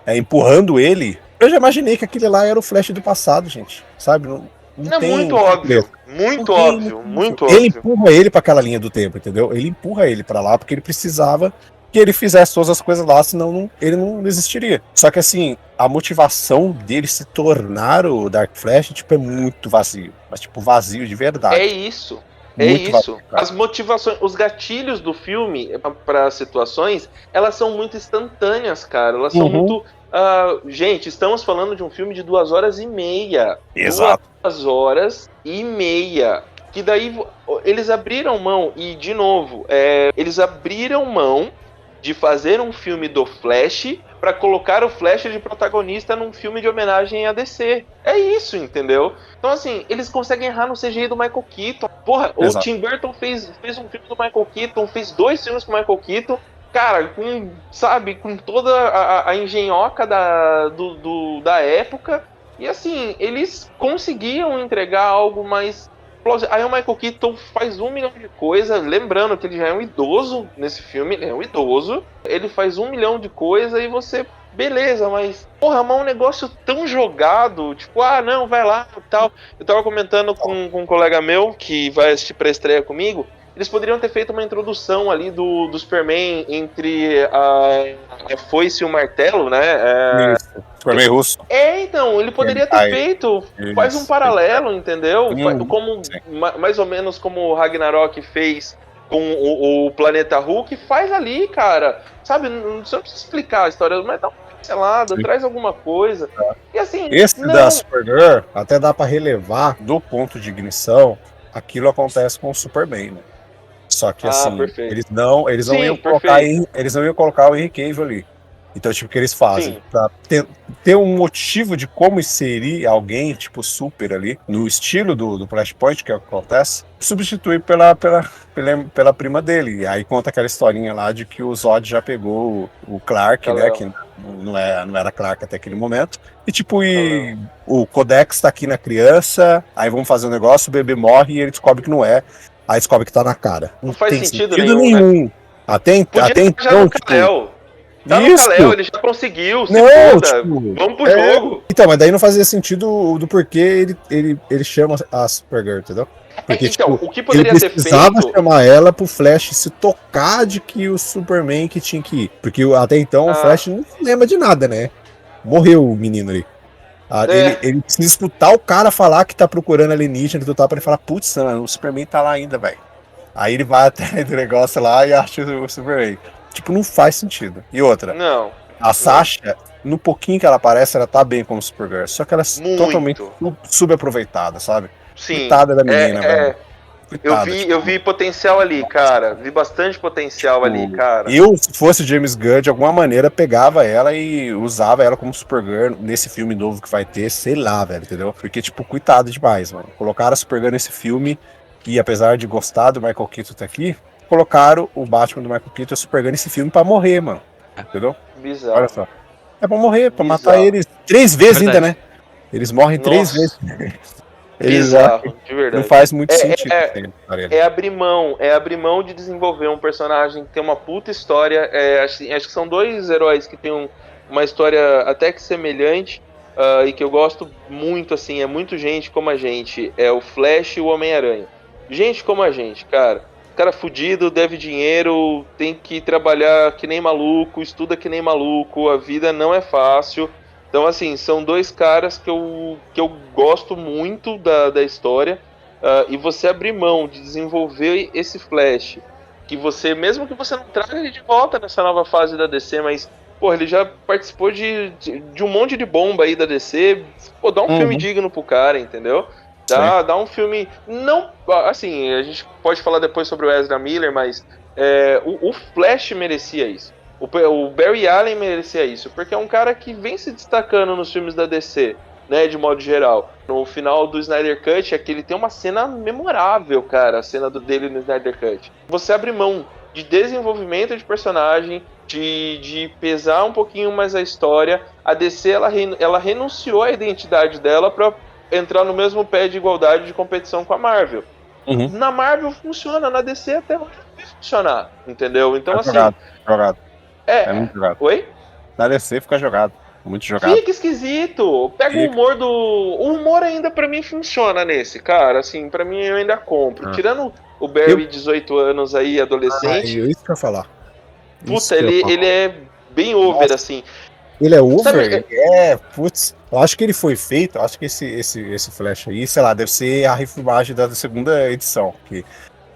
empurrando ele, eu já imaginei que aquele lá era o Flash do passado, gente. Sabe? Não É tem. muito óbvio, muito Não tem, óbvio, muito Ele óbvio. empurra ele pra aquela linha do tempo, entendeu? Ele empurra ele pra lá porque ele precisava que ele fizesse todas as coisas lá, senão ele não existiria. Só que assim, a motivação dele se tornar o Dark Flash, tipo, é muito vazio. Mas, tipo, vazio de verdade. É isso. É Muito isso. vazio, cara. As motivações, os gatilhos do filme para situações, elas são muito instantâneas, cara. Elas são Uhum. muito. Gente, estamos falando de um filme de 2 horas e meia. Exato. 2 horas e meia. Que daí eles abriram mão, e de novo, eles abriram mão de fazer um filme do Flash para colocar o Flash de protagonista num filme de homenagem a DC. É isso, entendeu? Então, assim, eles conseguem errar no CGI do Michael Keaton. Porra, Exato. o Tim Burton fez um filme do Michael Keaton, fez 2 filmes com o Michael Keaton, cara, com toda a engenhoca da época. E, assim, eles conseguiam entregar algo mais... Aí o Michael Keaton faz 1 milhão de coisas, lembrando que ele já é um idoso nesse filme, ele é um idoso, ele faz 1 milhão de coisas e você, beleza, mas, porra, mas é um negócio tão jogado, tipo, não, vai lá e tal. Eu tava comentando com um colega meu que vai assistir pra estreia comigo, eles poderiam ter feito uma introdução ali do Superman entre a foice e o martelo, né? Isso. Superman russo. Então, ele poderia ter feito, faz um paralelo, entendeu? Como, mais ou menos como o Ragnarok fez com o Planeta Hulk, faz ali, cara. Sabe, não precisa explicar a história, mas dá uma pincelada, traz alguma coisa. E assim, esse da Supergirl até dá pra relevar do ponto de ignição, aquilo acontece com o Superman, né? Só que assim, perfeito. eles não iam colocar o Henry Cavill ali. Então, tipo, o que eles fazem? Sim. Pra ter um motivo de como seria alguém, tipo, super ali, no estilo do Flashpoint, que é o que acontece, substitui pela prima dele. E aí conta aquela historinha lá de que o Zod já pegou o Clark, né? Que não era Clark até aquele momento. E tipo, o Codex tá aqui na criança, aí vamos fazer um negócio, o bebê morre e ele descobre que não é. Aí descobre que tá na cara. Não faz tem sentido nenhum. Né? Até então, tipo, tá no Kal-El, ele já conseguiu, vamos pro jogo. Então, mas daí não fazia sentido do porquê ele chama a Supergirl, entendeu? Porque, então, tipo, o que poderia ele ter precisava feito... chamar ela pro Flash se tocar de que o Superman que tinha que ir. Porque até então o Flash não lembra de nada, né? Morreu o menino ali. Ele precisa escutar o cara falar que tá procurando alienígena e tudo tal, pra ele falar, putz, o Superman tá lá ainda, velho. Aí ele vai até do negócio lá e acha o Superman. Tipo, não faz sentido. E outra, não. A Sasha, no pouquinho que ela aparece, ela tá bem como Supergirl. Só que ela é totalmente subaproveitada, sabe? Sim. Coitada da menina, velho. Coitada, eu vi potencial ali, cara. Vi bastante potencial ali, cara. Eu, se fosse James Gunn, de alguma maneira, pegava ela e usava ela como Supergirl nesse filme novo que vai ter, sei lá, velho, entendeu? Porque, tipo, coitado demais, mano. Colocaram a Supergirl nesse filme e, apesar de gostar do Michael Keaton tá aqui, colocaram o Batman do Michael Keaton e a Supergirl nesse filme pra morrer, mano. Entendeu? Bizarro. Olha só. É pra morrer, pra matar eles 3 vezes ainda, né? Eles morrem 3 vezes. Bizarro, de verdade. Não faz muito sentido. É abrir mão de desenvolver um personagem que tem uma puta história. Acho que são 2 heróis que tem uma história até que semelhante e que eu gosto muito, assim, é muito gente como a gente. É o Flash e o Homem-Aranha. Gente como a gente, cara. Cara fudido, deve dinheiro, tem que trabalhar que nem maluco, estuda que nem maluco, a vida não é fácil. Então, assim, são 2 caras que eu gosto muito da história. e você abrir mão de desenvolver esse Flash, que você, mesmo que você não traga ele de volta nessa nova fase da DC, mas, pô, ele já participou de um monte de bomba aí da DC, pô, dá um filme digno pro cara, entendeu? Dá um filme, não, assim, a gente pode falar depois sobre o Ezra Miller, mas o Flash merecia isso. O Barry Allen merecia isso, porque é um cara que vem se destacando nos filmes da DC, né, de modo geral. No final do Snyder Cut, ele tem uma cena memorável, cara, a cena dele no Snyder Cut. Você abre mão de desenvolvimento de personagem, de pesar um pouquinho mais a história. A DC, ela renunciou à identidade dela pra entrar no mesmo pé de igualdade de competição com a Marvel. Na Marvel funciona, na DC até hoje não vai funcionar, entendeu? Então, assim... Jogado. É muito jogado. Oi? Na DC fica jogado. Muito jogado. Fica esquisito. Pega o humor do... O humor ainda pra mim funciona nesse, cara. Assim, pra mim eu ainda compro. Tirando o Barry, 18 anos aí, adolescente... isso que eu ia falar. Puta, ele é bem over, assim. Ele é over? Sabe, Putz. Eu acho que ele foi feito, acho que esse Flash aí, sei lá, deve ser a refilmagem da segunda edição. Que,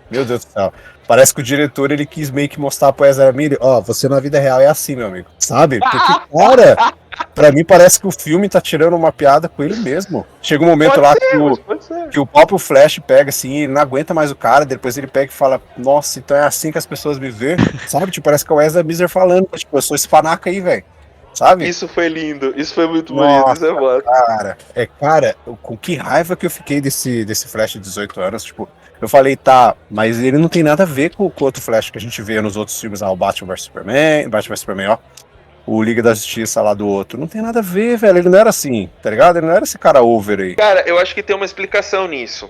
meu Deus do céu. Parece que o diretor, ele quis meio que mostrar pro Ezra Miller, você na vida real é assim, meu amigo. Sabe? Porque, cara, pra mim parece que o filme tá tirando uma piada com ele mesmo. Chega um momento que o próprio Flash pega assim, ele não aguenta mais o cara, depois ele pega e fala, nossa, então é assim que as pessoas me vê. Sabe? Tipo, parece que é o Ezra Miller falando, tipo, eu sou esse panaca aí, velho. Sabe? Isso foi lindo, isso foi muito bonito, isso é bom. Cara, com que raiva que eu fiquei desse Flash de 18 anos, tipo, eu falei, tá, mas ele não tem nada a ver com o outro Flash que a gente vê nos outros filmes, o Batman vs Superman, o Liga da Justiça lá do outro, não tem nada a ver, velho, ele não era assim, tá ligado? Ele não era esse cara over aí. Cara, eu acho que tem uma explicação nisso.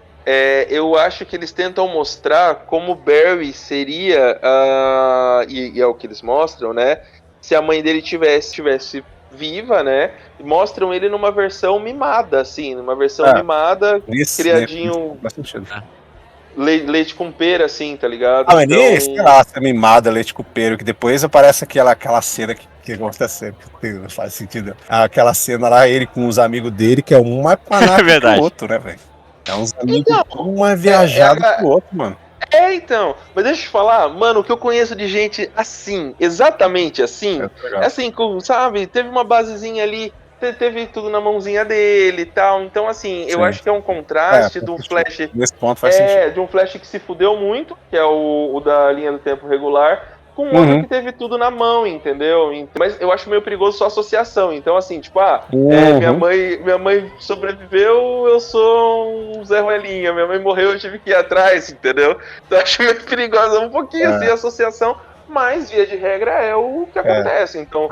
Eu acho que eles tentam mostrar como Barry seria, e é o que eles mostram, né? Se a mãe dele tivesse viva, né? Mostram ele numa versão mimada, assim, numa versão mimada, criadinho, faz sentido. Leite com pera, assim, tá ligado? Mas nem, sei lá, essa mimada, leite com pera, que depois aparece aquela cena que acontece, que não faz sentido. Aquela cena lá, ele com os amigos dele, que é um mais panaca que o outro, né, velho? É uns amigos, um é viajado que o outro, mano. Então, mas deixa eu te falar, mano, o que eu conheço de gente assim, exatamente assim, assim, sabe, teve uma basezinha ali, teve tudo na mãozinha dele e tal, então assim, eu acho que é um contraste de um Flash, nesse ponto faz sentido. de um Flash que se fudeu muito, que é o da linha do tempo regular, com outro que teve tudo na mão, entendeu? Mas eu acho meio perigoso sua associação. Então, assim, tipo, minha mãe sobreviveu, eu sou um Zé Ruelinha. Minha mãe morreu, eu tive que ir atrás, entendeu? Então, eu acho meio perigoso um pouquinho assim a associação, mas, via de regra, é o que acontece. Então,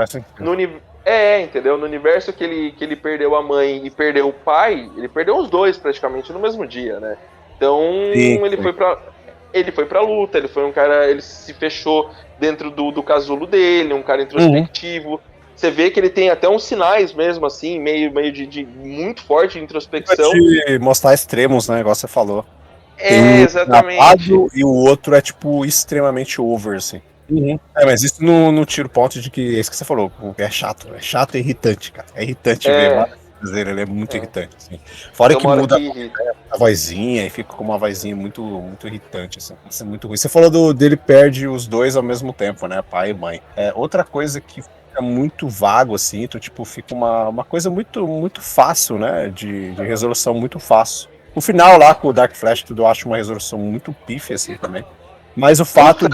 entendeu? No universo que ele perdeu a mãe e perdeu o pai, ele perdeu os dois praticamente no mesmo dia, né? Então, ele foi pra luta, ele foi um cara, ele se fechou dentro do casulo dele, um cara introspectivo. Você vê que ele tem até uns sinais mesmo, assim, meio de muito forte de introspecção. De mostrar extremos, né, igual você falou. Exatamente. E o outro é, tipo, extremamente over, assim. Mas isso não tira o ponto de que, é isso que você falou, é chato e irritante, cara. É irritante ver ele é muito irritante, assim. Fora que muda a vozinha e fica com uma vozinha muito, muito irritante, assim. Isso é muito ruim. Você falou dele perde os dois ao mesmo tempo, né? Pai e mãe. Outra coisa que fica muito vago, assim, então, tipo, fica uma coisa muito, muito fácil, né? De resolução muito fácil. O final lá com o Dark Flash, tudo eu acho uma resolução muito pífia, assim, também. Mas o fato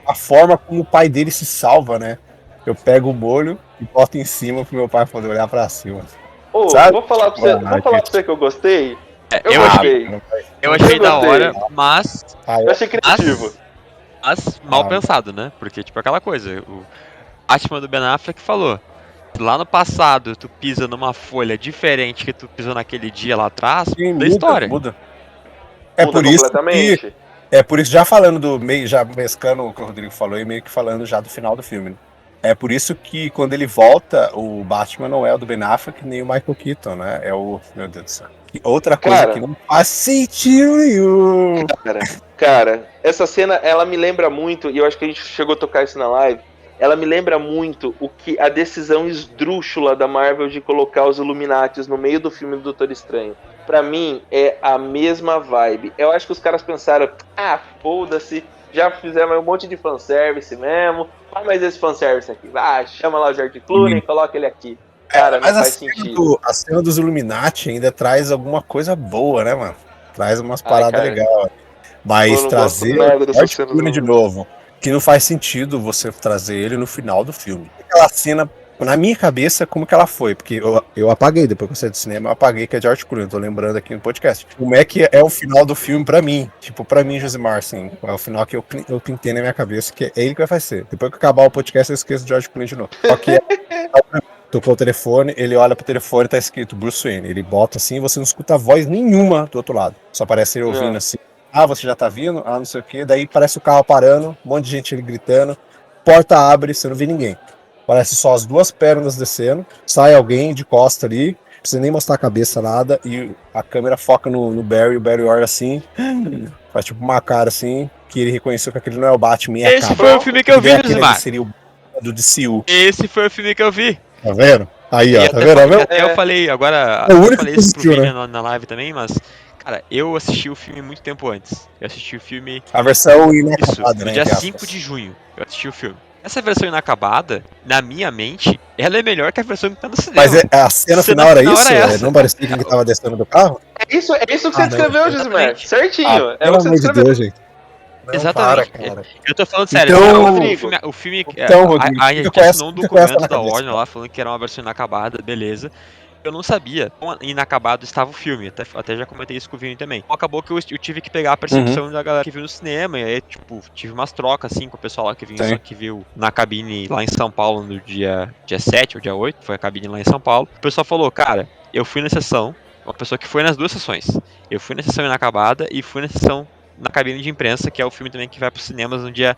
a forma como o pai dele se salva, né? Eu pego o molho e boto em cima pro meu pai poder olhar pra cima. Vou falar pra você que eu gostei. Eu achei da hora, mas... eu achei criativo. Mas mal pensado, né? Porque, tipo, aquela coisa, o Batman do Ben Affleck falou, lá no passado tu pisa numa folha diferente que tu pisou naquele dia lá atrás, da história. Muda Por completamente. Por isso, já falando já mesclando o que o Rodrigo falou e meio que falando já do final do filme, né? É por isso que quando ele volta, o Batman não é o do Ben Affleck nem o Michael Keaton, né? É o... Meu Deus do céu. Outra coisa que não faz sentido nenhum. Cara, essa cena, ela me lembra muito, e eu acho que a gente chegou a tocar isso na live, ela me lembra muito a decisão esdrúxula da Marvel de colocar os Illuminatis no meio do filme do Doutor Estranho. pra mim, é a mesma vibe. Eu acho que os caras pensaram, foda-se, já fizeram um monte de fanservice mesmo, faz mais esse fanservice aqui, chama lá o George Clooney, coloca ele aqui. Cara, não faz sentido. A cena dos Illuminati ainda traz alguma coisa boa, né, mano? Traz umas paradas legais. Mas trazer o George Clooney de novo, que não faz sentido você trazer ele no final do filme. Aquela cena, na minha cabeça, como que ela foi? Porque eu apaguei, depois que eu saí do cinema, eu apaguei que é George Clooney, tô lembrando aqui no podcast. Como é que é o final do filme pra mim? Tipo, pra mim, Josimar, assim, é o final que eu pintei na minha cabeça, que é ele que vai fazer. Depois que acabar o podcast, eu esqueço do George Clooney de novo. Só que tocou o telefone, ele olha pro telefone e tá escrito Bruce Wayne. Ele bota assim e você não escuta voz nenhuma do outro lado. Só parece ele ouvindo assim. Você já tá vindo? Não sei o quê. Daí parece o carro parando, um monte de gente ali gritando. Porta abre, você não vê ninguém. Parece só as duas pernas descendo. Sai alguém de costa ali, não precisa nem mostrar a cabeça, nada. E a câmera foca no Barry, o Barry olha assim, faz tipo uma cara assim, que ele reconheceu que aquele não é o Batman. Esse foi o filme que eu vi, Josimar. Seria o do DCU. Esse foi o filme que eu vi. Tá vendo? Aí, ó, tá vendo? Eu falei, agora, é o único eu falei isso pro assistiu, vídeo, né? na live também, mas, cara, eu assisti o filme muito tempo antes. Eu assisti o filme... A versão no inacabada, né? dia 5 de junho, eu assisti o filme. Essa versão inacabada, na minha mente, ela é melhor que a versão que tá no cinema. Mas a cena final era isso? Não parecia que tava descendo do carro? É isso que você descreveu, Josimar. Certinho. É o que você descreveu. Deus, gente. Não, exatamente. Para, eu tô falando sério. Então, o filme Rodrigo, a gente assinou um documento da Warner lá falando que era uma versão inacabada, beleza. Eu não sabia quão inacabado estava o filme, até já comentei isso com o Vini também. Então, acabou que eu tive que pegar a percepção da galera que viu no cinema, e aí, tipo, tive umas trocas, assim, com o pessoal lá que viu na cabine lá em São Paulo no dia 7 ou dia 8, foi a cabine lá em São Paulo. O pessoal falou, cara, eu fui na sessão, uma pessoa que foi nas duas sessões, eu fui na sessão inacabada e fui na sessão na cabine de imprensa, que é o filme também que vai pros cinemas no dia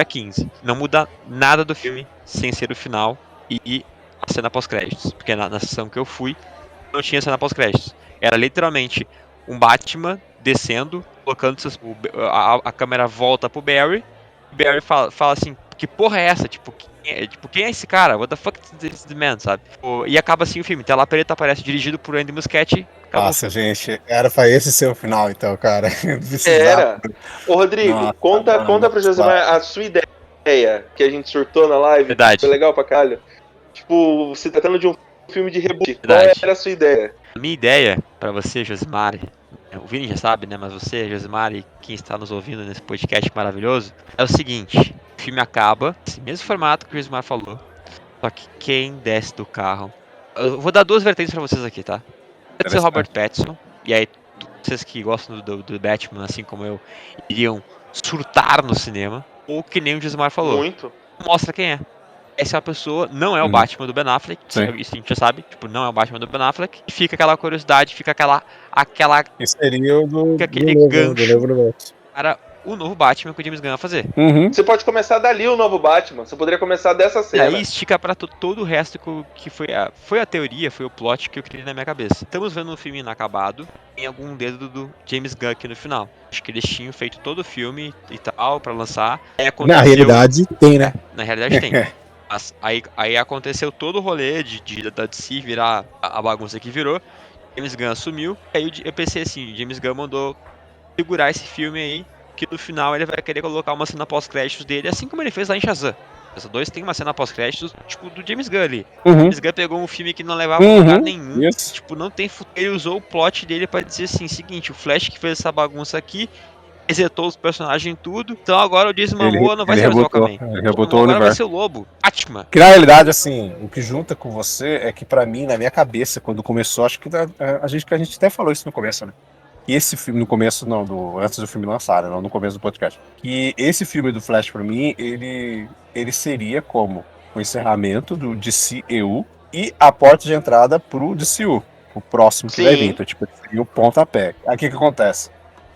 15. Não muda nada do filme sem ser o final e a cena pós-créditos, porque na sessão que eu fui não tinha cena pós-créditos. Era literalmente um Batman descendo, colocando a câmera volta pro Barry, e Barry fala assim, que porra é essa? Quem é esse cara? What the fuck is this man, sabe? E acaba assim o filme. Tela preta aparece dirigido por Andy Muschietti. Nossa, gente, era pra esse ser o final, então, cara. Era. Ô, Rodrigo, conta pro Josimar a sua ideia, que a gente surtou na live. Verdade. Foi legal pra caralho. Tipo, se tratando de um filme de reboot, qual era a sua ideia? A minha ideia pra você, Josimar, o Vini já sabe, né, mas você, Josimar, e quem está nos ouvindo nesse podcast maravilhoso, é o seguinte, o filme acaba, esse mesmo formato que o Josimar falou, só que quem desce do carro... Eu vou dar duas vertentes pra vocês aqui, tá? Pode ser Robert Pattinson, e aí vocês que gostam do Batman, assim como eu, iriam surtar no cinema, ou que nem o Josimar falou. Muito. Mostra quem é. Essa é a pessoa, não é o Batman do Ben Affleck, isso a gente já sabe, tipo, não é o Batman do Ben Affleck, e fica aquela curiosidade, fica aquela Isso seria o aquele gancho para o novo Batman que o James Gunn vai fazer. Você pode começar dali o novo Batman, você poderia começar dessa cena. E aí estica pra todo o resto que foi a teoria, foi o plot que eu criei na minha cabeça. Estamos vendo um filme inacabado, tem algum dedo do James Gunn aqui no final. Acho que eles tinham feito todo o filme e tal, pra lançar. Na realidade tem, né? Na realidade tem. Mas aí aconteceu todo o rolê da DC virar a bagunça que virou. James Gunn assumiu. Aí eu pensei assim, James Gunn mandou segurar esse filme aí, que no final ele vai querer colocar uma cena pós-créditos dele, assim como ele fez lá em Shazam. Shazam 2 tem uma cena pós-créditos, tipo, do James Gunn ali. James Gunn pegou um filme que não levava a lugar nenhum. Tipo, não tem futuro. Ele usou o plot dele pra dizer assim, seguinte, o Flash que fez essa bagunça aqui, resetou os personagens em tudo, então agora o Jason Momoa não vai ser mais o Aquaman. Ele rebotou o universo. Vai ser o Lobo, Batman. Que na realidade, assim, o que junta com você é que pra mim, na minha cabeça, quando começou, acho que a gente até falou isso no começo, né? E esse filme, no começo, antes do filme lançar, não no começo do podcast, que esse filme do Flash, pra mim, ele seria como o encerramento do DCEU e a porta de entrada pro DCU, o próximo que vai vir. Então, tipo, seria o pontapé. Aí o que acontece?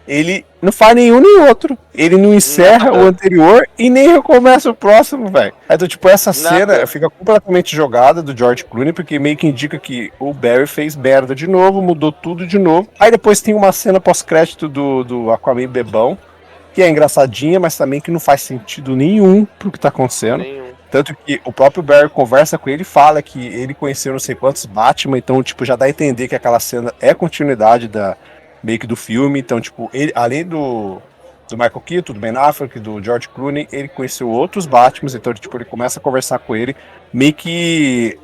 Ele não faz nenhum nem outro. Ele não encerra o anterior e nem recomeça o próximo, velho. Então, tipo, essa cena fica completamente jogada do George Clooney, porque meio que indica que o Barry fez merda de novo, mudou tudo de novo. Aí depois tem uma cena pós-crédito do Aquaman bebão, que é engraçadinha, mas também que não faz sentido nenhum pro que tá acontecendo. Tanto que o próprio Barry conversa com ele e fala que ele conheceu não sei quantos Batman, então, tipo, já dá a entender que aquela cena é continuidade meio que do filme. Então, tipo, ele, além do Michael Keaton, do Ben Affleck, do George Clooney, ele conheceu outros Batmans, então, tipo, ele começa a conversar com ele, meio que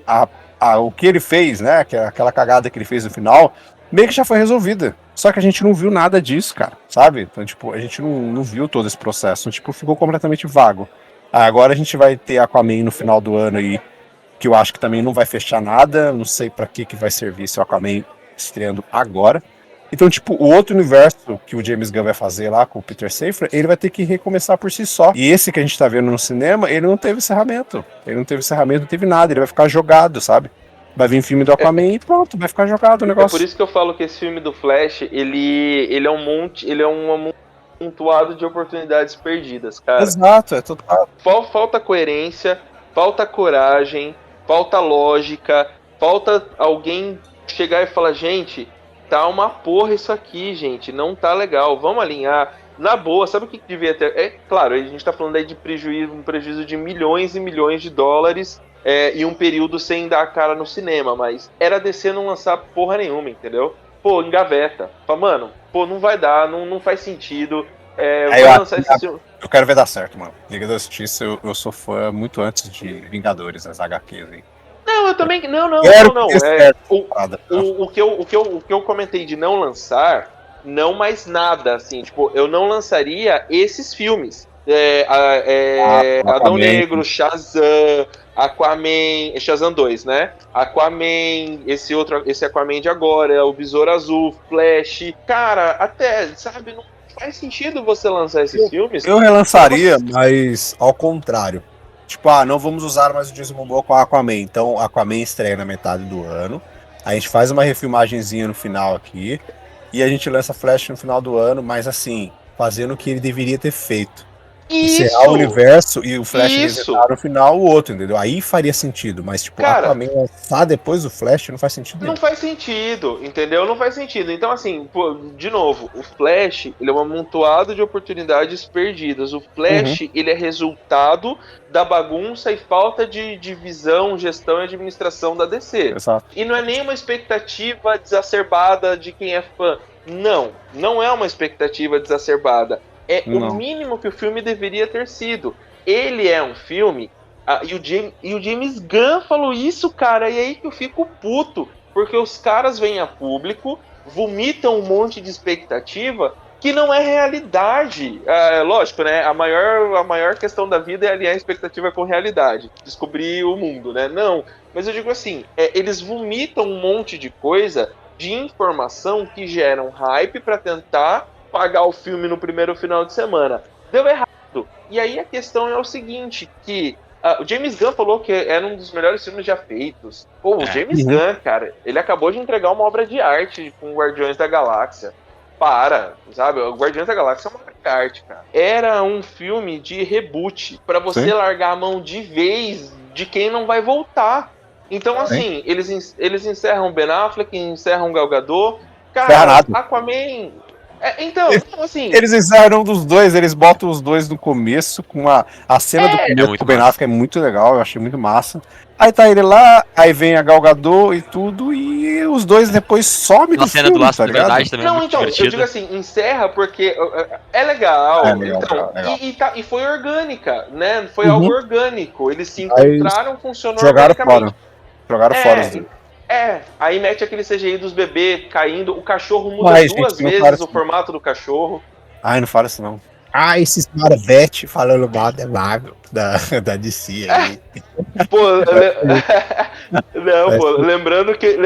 o que ele fez, né, aquela cagada que ele fez no final, meio que já foi resolvida. Só que a gente não viu nada disso, cara, sabe? Então, tipo, a gente não viu todo esse processo, então, tipo, ficou completamente vago. Agora a gente vai ter Aquaman no final do ano aí, que eu acho que também não vai fechar nada, não sei pra que vai servir esse Aquaman estreando agora. Então, tipo, o outro universo que o James Gunn vai fazer lá com o Peter Safran, ele vai ter que recomeçar por si só. E esse que a gente tá vendo no cinema, ele não teve encerramento. Ele não teve encerramento, não teve nada, ele vai ficar jogado, sabe? Vai vir filme do Aquaman e pronto, vai ficar jogado o negócio. É por isso que eu falo que esse filme do Flash, ele é um monte, ele é um amontoado de oportunidades perdidas, cara. Exato, é total. Falta coerência, falta coragem, falta lógica, falta alguém chegar e falar, gente, tá uma porra isso aqui, gente, não tá legal, vamos alinhar. Na boa, sabe o que devia ter? É claro, a gente tá falando aí de um prejuízo de milhões e milhões de dólares e um período sem dar a cara no cinema, mas era a DC não lançar porra nenhuma, entendeu? Pô, engaveta. Fala, mano, pô, não vai dar, não faz sentido. Eu quero ver dar certo, mano. Liga da Justiça, eu sou fã muito antes de Vingadores, as HQs aí. Não, eu também. Não. O que eu comentei de não lançar, não mais nada, assim, tipo, eu não lançaria esses filmes. Adão Negro, Shazam, Aquaman, Shazam 2, né? Aquaman, esse Aquaman de agora, o Besouro Azul, Flash. Cara, até, sabe, não faz sentido você lançar esses filmes. Eu relançaria, mas ao contrário. Tipo, não vamos usar mais o Jason Momoa com a Aquaman. Então, Aquaman estreia na metade do ano. A gente faz uma refilmagenzinha no final aqui. E a gente lança Flash no final do ano, mas assim, fazendo o que ele deveria ter feito. Encerrar o universo e o Flash resetar no final o outro, entendeu? Aí faria sentido, mas tipo, Aquaman lançar depois do Flash não faz sentido. Não faz sentido, entendeu? Não faz sentido. Então, assim, pô, de novo, o Flash, ele é um amontoado de oportunidades perdidas. O Flash, ele é resultado da bagunça e falta de visão, gestão e administração da DC. Exato. E não é nenhuma expectativa exacerbada de quem é fã. Não é uma expectativa exacerbada. É o mínimo que o filme deveria ter sido. Ele é um filme... E o James Gunn falou isso, cara, e aí que eu fico puto. Porque os caras vêm a público, vomitam um monte de expectativa que não é realidade. Lógico, né? A maior questão da vida é alinhar a expectativa com realidade. Descobrir o mundo, né? Não. Mas eu digo assim, eles vomitam um monte de coisa, de informação que geram hype para tentar pagar o filme no primeiro final de semana. Deu errado. E aí a questão é o seguinte, que o James Gunn falou que era um dos melhores filmes já feitos. Pô, o James Gunn, cara, ele acabou de entregar uma obra de arte com Guardiões da Galáxia. Sabe? O Guardiões da Galáxia é uma obra de arte, cara. Era um filme de reboot, pra você largar a mão de vez de quem não vai voltar. Então, assim, eles encerram Ben Affleck, encerram Gal Gadot. Cara, Aquaman... Então, assim... Eles encerram um dos dois, eles botam os dois no começo, com a cena do começo com o Ben Affleck é muito legal, eu achei muito massa. Aí tá ele lá, aí vem a Gal Gadot e tudo, e os dois depois somem do filme, cena do Laço de Verdade também é muito divertido. Eu digo assim, encerra porque é legal, legal. E foi orgânica, né? Foi algo orgânico, eles se encontraram, funcionou organicamente. Jogaram fora os dois. Aí mete aquele CGI dos bebês caindo, o cachorro muda duas vezes o formato do cachorro. Ai, não fala isso não. Esses Marvete falando mal da Marvel, da DC aí. Lembrando que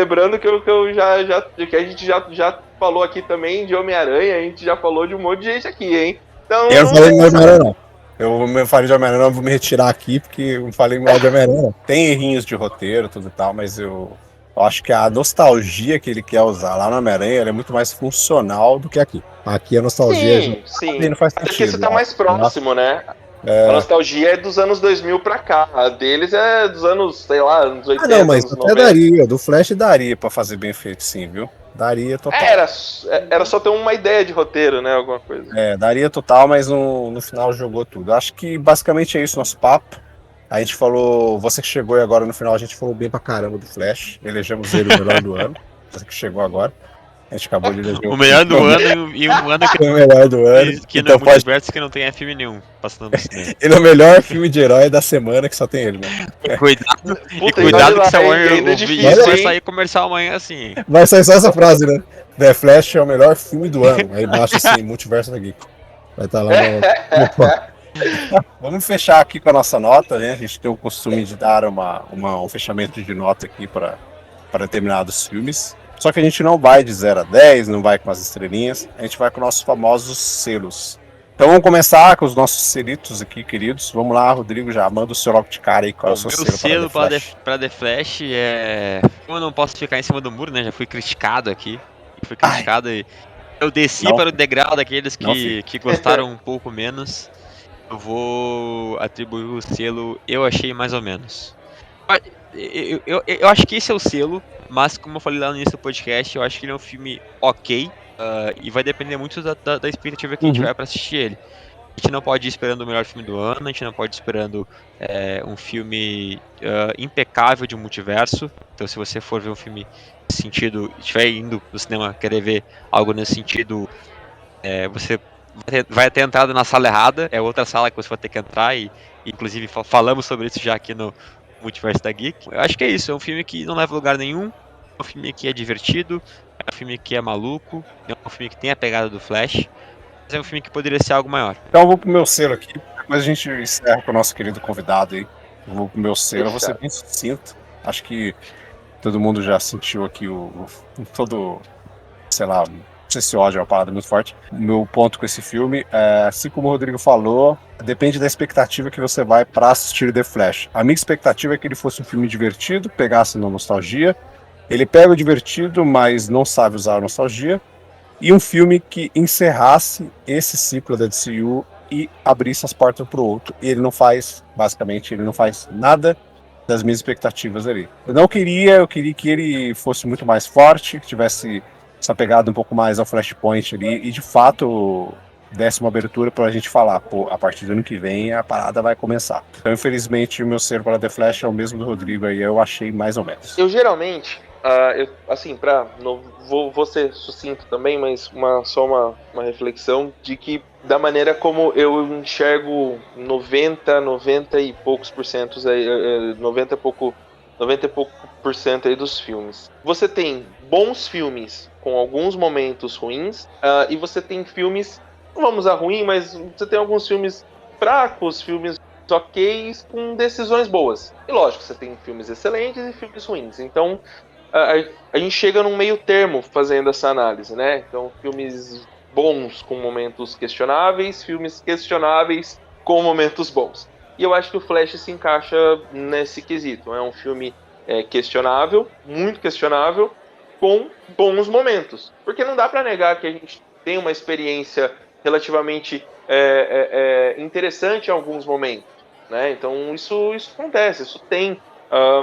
que a gente já falou aqui também de Homem-Aranha, a gente já falou de um monte de gente aqui, hein? Então, eu não falei de Homem-Aranha não. Eu falei de Homem-Aranha, não vou me retirar aqui, porque eu não falei mal de Homem-Aranha não. Tem errinhos de roteiro, tudo e tal, mas eu acho que a nostalgia que ele quer usar lá no Homem-Aranha é muito mais funcional do que aqui. Aqui a nostalgia não faz sentido. Porque você tá mais próximo, né? A nostalgia é dos anos 2000 pra cá. A deles é dos anos, sei lá, anos 80. Não, mas até daria. Do Flash daria pra fazer bem feito, sim, viu? Daria total. Era só ter uma ideia de roteiro, né? Alguma coisa. Daria total, mas no final jogou tudo. Acho que basicamente é isso nosso papo. A gente falou, você que chegou e agora no final a gente falou bem pra caramba do Flash. Elegemos ele o melhor do ano. Você que chegou agora. A gente acabou de eleger O melhor do ano e um ano o melhor do ano. que Então no pode. multiverso que não tem filme nenhum passando no cinema. Ele é o melhor filme de herói da semana que só tem ele, né? Cuidado, Puta, e cuidado olha que se a lá, Warner ainda é ouvir difícil, isso, vai hein? sair comercial amanhã assim. Vai sair só essa frase, né? The Flash é o melhor filme do ano. Aí embaixo assim, Multiverso da Geek. Vai estar lá no... Vamos fechar aqui com a nossa nota, né? A gente tem o costume de dar um fechamento de nota aqui para determinados filmes. Só que a gente não vai de 0 a 10, não vai com as estrelinhas, a gente vai com nossos famosos selos. Então vamos começar com os nossos selitos aqui, queridos. Vamos lá, Rodrigo, já manda o seu logo de cara aí, qual é o seu Meu selo selo para The Flash. pra The Flash é. Como eu não posso ficar em cima do muro, né? Já fui criticado aqui. Fui criticado e. Eu desci Não. para o degrau daqueles Não, que gostaram um pouco menos. Eu vou atribuir o selo Eu Achei Mais ou Menos. Eu acho que esse é o selo, mas como eu falei lá no início do podcast, eu acho que ele é um filme ok. E vai depender muito da expectativa que a gente vai pra assistir ele. A gente não pode ir esperando o melhor filme do ano, a gente não pode ir esperando um filme impecável de multiverso. Então, se você for ver um filme nesse sentido, estiver indo no cinema querer ver algo nesse sentido, você vai ter entrado na sala errada. É outra sala que você vai ter que entrar e inclusive falamos sobre isso já aqui no Multiverso da Geek. Eu acho que é isso, é um filme que não leva a lugar nenhum, é um filme que é divertido, é um filme que é maluco, é um filme que tem a pegada do Flash, mas é um filme que poderia ser algo maior. Então eu vou pro meu selo aqui, depois a gente encerra com o nosso querido convidado aí. Eu vou pro meu selo, eu vou ser bem sucinto. Acho que todo mundo já sentiu aqui todo, sei lá, não sei se ódio é uma palavra muito forte. O meu ponto com esse filme é, assim como o Rodrigo falou, depende da expectativa que você vai para assistir The Flash. A minha expectativa é que ele fosse um filme divertido, pegasse na nostalgia. Ele pega o divertido, mas não sabe usar a nostalgia. E um filme que encerrasse esse ciclo da DCU e abrisse as portas para o outro. E ele não faz, basicamente, ele não faz nada das minhas expectativas ali. Eu queria que ele fosse muito mais forte, que tivesse essa pegada um pouco mais ao Flashpoint ali, e de fato desse uma abertura pra gente falar, pô, a partir do ano que vem a parada vai começar. Então, infelizmente, o meu selo para The Flash é o mesmo do Rodrigo aí, eu achei mais ou menos. Eu geralmente, vou ser sucinto também, mas só uma reflexão de que da maneira como eu enxergo 90 e poucos por cento aí, 90 e pouco por cento aí dos filmes. Você tem bons filmes com alguns momentos ruins, e você tem filmes, não vamos a ruim, mas você tem alguns filmes fracos, filmes ok, com decisões boas. E lógico, você tem filmes excelentes e filmes ruins. Então, a gente chega num meio termo fazendo essa análise, né? Então, filmes bons com momentos questionáveis, filmes questionáveis com momentos bons. E eu acho que o Flash se encaixa nesse quesito. É um filme questionável, muito questionável, com bons momentos. Porque não dá para negar que a gente tem uma experiência relativamente interessante em alguns momentos, né? Então isso acontece, isso tem.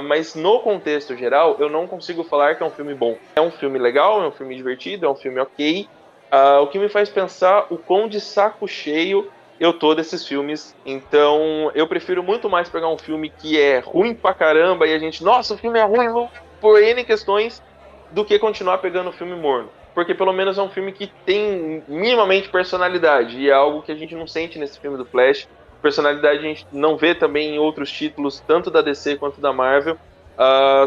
Mas no contexto geral, eu não consigo falar que é um filme bom. É um filme legal, é um filme divertido, é um filme ok. O que me faz pensar o quão de saco cheio eu tô desses filmes. Então eu prefiro muito mais pegar um filme que é ruim pra caramba e a gente, nossa, o filme é ruim por N questões, do que continuar pegando o filme morno. Porque pelo menos é um filme que tem minimamente personalidade, e é algo que a gente não sente nesse filme do Flash. Personalidade a gente não vê também em outros títulos, tanto da DC quanto da Marvel.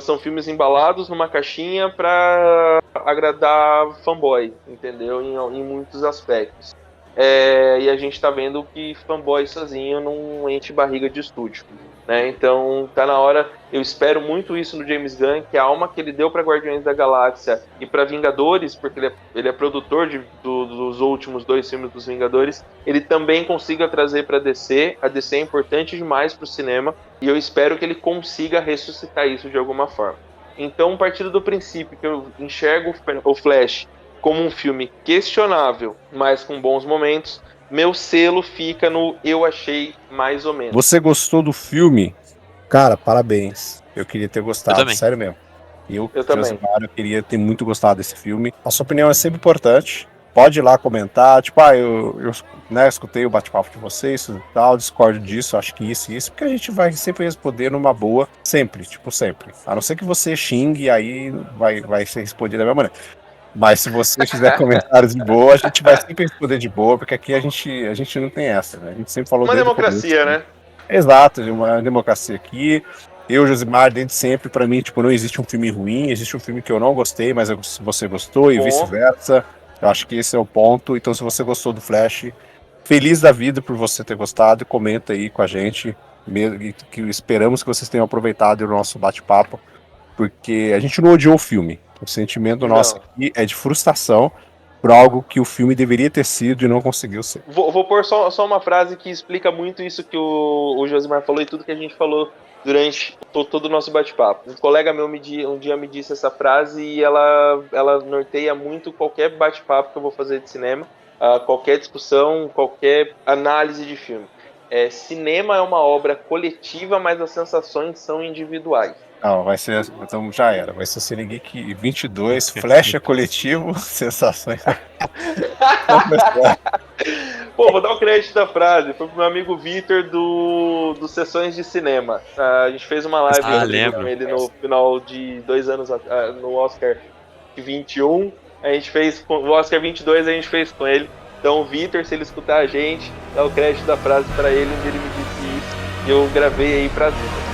São filmes embalados numa caixinha para agradar fanboy, entendeu? Em muitos aspectos. E a gente tá vendo que fanboy sozinho não enche barriga de estúdio, né? Então tá na hora, eu espero muito isso no James Gunn, que a alma que ele deu para Guardiões da Galáxia e para Vingadores, porque ele é produtor dos últimos 2 filmes dos Vingadores, ele também consiga trazer para DC. A DC é importante demais para o cinema e eu espero que ele consiga ressuscitar isso de alguma forma. Então, partindo do princípio que eu enxergo o Flash como um filme questionável, mas com bons momentos, meu selo fica no Eu Achei Mais ou Menos. Você gostou do filme? Cara, parabéns. Eu queria ter gostado, também. sério mesmo. Eu também. Josimar, eu queria ter muito gostado desse filme. A sua opinião é sempre importante. pode ir lá comentar, tipo, eu né, escutei o bate-papo de vocês e tal, discordo disso, acho que isso e isso, porque a gente vai sempre responder numa boa, sempre, tipo, sempre. A não ser que você xingue, aí vai ser respondido da mesma maneira. Mas se você fizer comentários de boa, a gente vai sempre responder de boa, porque aqui a gente não tem essa, né? A gente sempre falou Uma desde o democracia, começo, né? Exato, uma democracia aqui. Eu, Josimar, desde sempre, pra mim, tipo, não existe um filme ruim, existe um filme que eu não gostei, mas você gostou e Bom. vice-versa. Eu acho que esse é o ponto. Então, se você gostou do Flash, feliz da vida por você ter gostado, e comenta aí com a gente, mesmo que esperamos que vocês tenham aproveitado o nosso bate-papo, porque a gente não odiou o filme. O sentimento nosso Não. aqui é de frustração por algo que o filme deveria ter sido e não conseguiu ser. Vou pôr só uma frase que explica muito isso que o Josimar falou e tudo que a gente falou durante todo o nosso bate-papo. Um colega meu um dia me disse essa frase e ela norteia muito qualquer bate-papo que eu vou fazer de cinema, qualquer discussão, qualquer análise de filme. Cinema é uma obra coletiva, mas as sensações são individuais. Não, vai ser. Então já era. Vai ser o Cine Geek 22, Flecha Coletivo, sensações. Pô, vou dar o crédito da frase. Foi pro meu amigo Vitor do Sessões de Cinema. A gente fez uma live com ele no final de 2 anos no Oscar 21. A gente fez o Oscar 22, a gente fez com ele. Então, o Vitor, se ele escutar a gente, dá o crédito da frase para ele, onde ele me disse isso. E eu gravei aí pra vida.